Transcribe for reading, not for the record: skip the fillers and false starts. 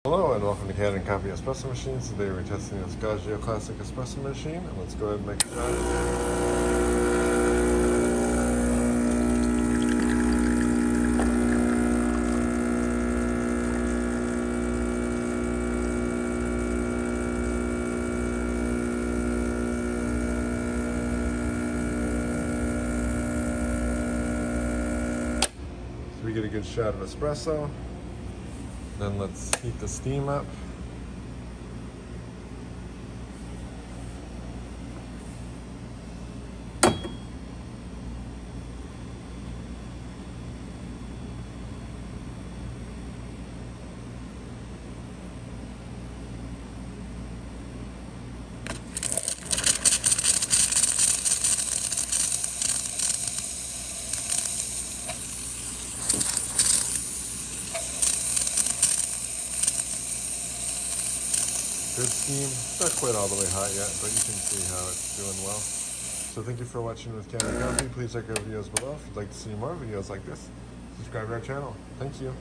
Hello and welcome to Canadian Coffee Espresso Machines. Today we're testing this Gaggia Classic Espresso Machine, and let's go ahead and make a shot. So we get a good shot of espresso. Then let's heat the steam up. Good steam, not quite all the way hot yet, but you can see how it's doing well. So thank you for watching with Canadian Coffee. Please check our videos below. If you'd like to see more videos like this, subscribe to our channel. Thank you.